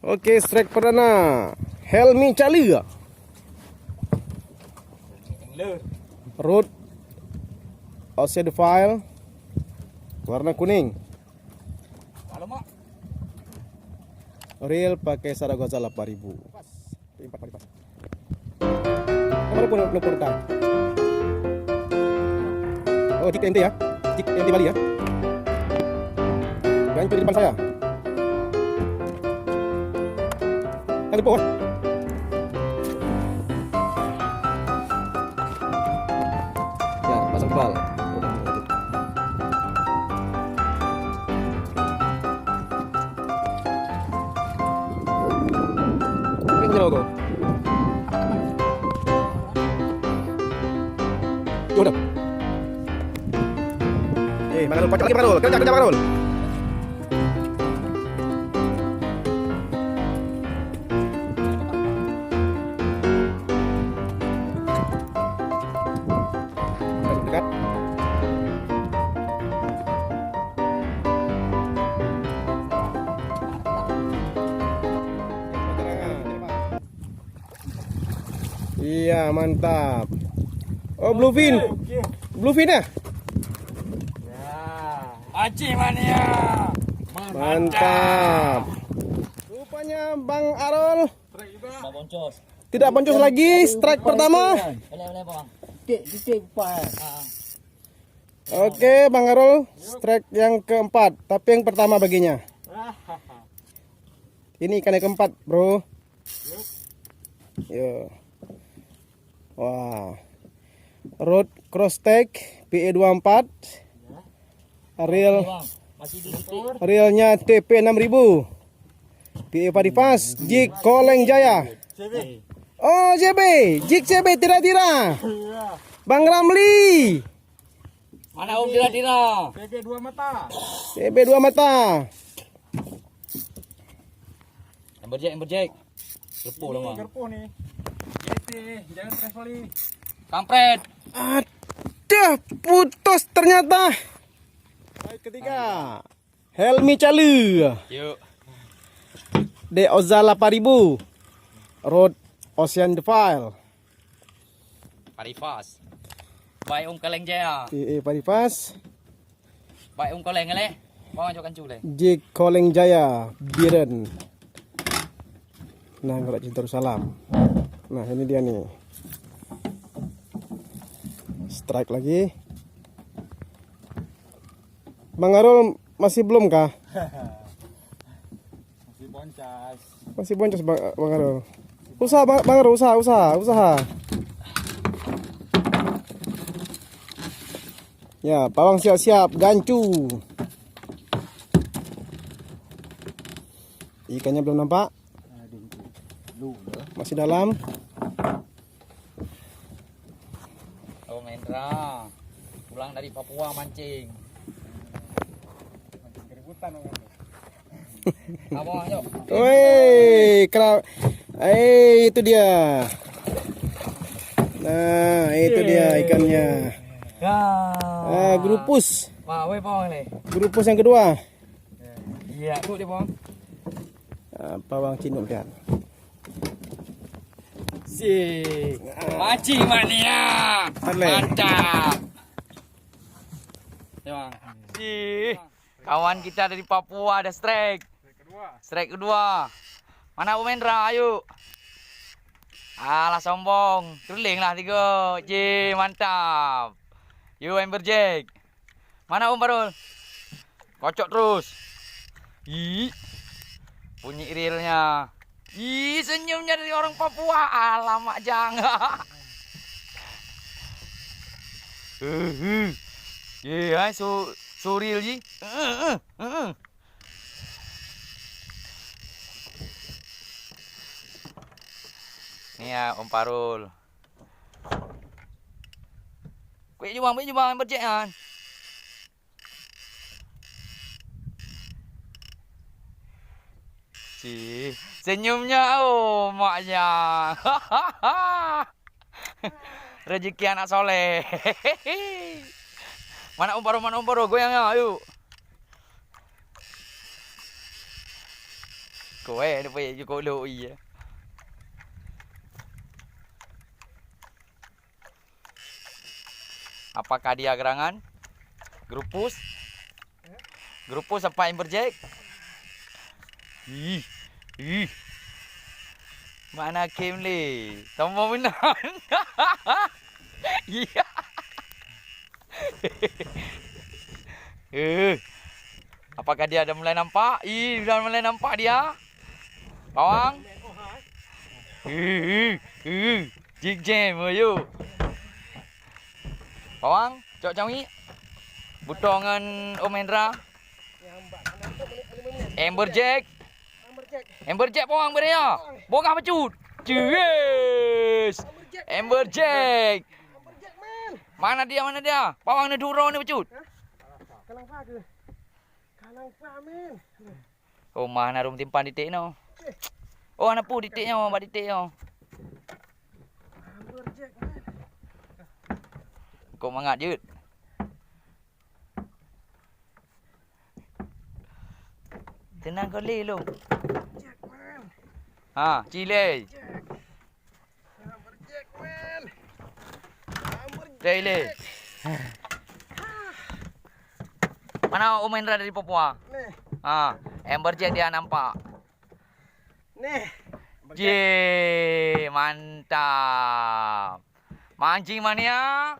Oke, strike perdana. Helmi Cali. Root Ocean File warna kuning. Reel pakai Saragoza 8000. Empat kali pas. Kamu pun dah. Oh, jik TNT ya. Jik TNT Bali ya. Jangan di depan saya. Yang di pohon. Ya, pasang kebal. Ini logo. Udah. Mangarul, pocok lagi Mangarul. Kerja Mangarul. Dekat. Iya, mantap. Oh, bluefin. Bluefin ya? Mancing mania. Mantap. Rupanya Bang Arul Boncos. tidak boncos lagi. Strike pertama. Boleh bang. Oke, Bang Arul, strike yang keempat, tapi yang pertama baginya. Ini ikan yang keempat, bro. Yo. Wah. Road cross tag PE24. Reel reelnya TP 6000. PE Paripas, jig Koleng Jaya. Oh, JB, jig JB tira-tira. Bang Ramli. Mana tira-tira? PB 2 mata. PB 2 mata. Emberjek. Lepuh lah bang. Gerpuh nih. Jangan traveling. Kampret. Aduh, putus ternyata. Baik, ketiga. Helmi Cali. Yuk. De Oza 8000. Road Ocean File. Parifas. Baik Kaleng Jaya. PE Paripas, Baik Kaleng le. Bang jokan cule. jig Koleng Jaya, Biren. Nah, kalau cinta Darussalam. Nah, ini dia nih. Strike lagi. Bang Arul masih belum kah? Masih boncas. Masih boncos Bang Arul. Usaha Bang Arul, usaha. Ya, pawang siap-siap, gancu. Ikannya belum nampak. Masih dalam. Oh Mendra. Pulang dari Papua mancing. Mancing keributan orang. Abang yuk. Woi, itu dia. Nah, itu dia ikannya. Ya. Grupus. Wah, weh bang le. Grupus yang kedua. Iya, tu dia bang. Pawang cinuk kan. Sik. Mancing mania. Boleh. Mantap. Ya bang. Sik. Kawan kita dari Papua ada strike. Strike kedua. Mana Umendra? Ayo. Alah sombong. Truling lah 3. Ji, mantap. Yuk Emberjek. Mana Barul? Kocok terus. Ih. Bunyi reelnya. Ih, senyumnya dari orang Papua. Alamak jangan. Iya, so real ji. Nih ya Om Parul. Kuih bang Emberjek kan. Senyumnya maknya. Rezeki anak soleh. Mana Om Baru goyangnya ayo. Kau dia pergi je kolok je. Apakah dia gerangan? Grupus? Grupus apa Amberjack? Ih. Mana game le? Tombol benar. Iya. Apakah dia dah mulai nampak? Dah mulai nampak dia. Bawang. Jig jam ayo. Bawang, cok cawi. Butong dengan Om Hendra. Amberjack. Amberjack bawang beria. Bongah pecut. Yes. Amberjack. Mana dia? Bawang ni duro ni pecut. Kalang pa ke? Kalang pa men. Oh mana rum timpan ditik no. Oh ana pu ditiknya, bak ditiknya. Amberjack men. Kau mangat je. Tenang kau le lo. Jack man. Ha, cile. Amberjack men. Le. Mana Om Hendra dari Papua? Nih, Ha, Amberjack dia nampak. nih. Je, mantap. Mancing mania.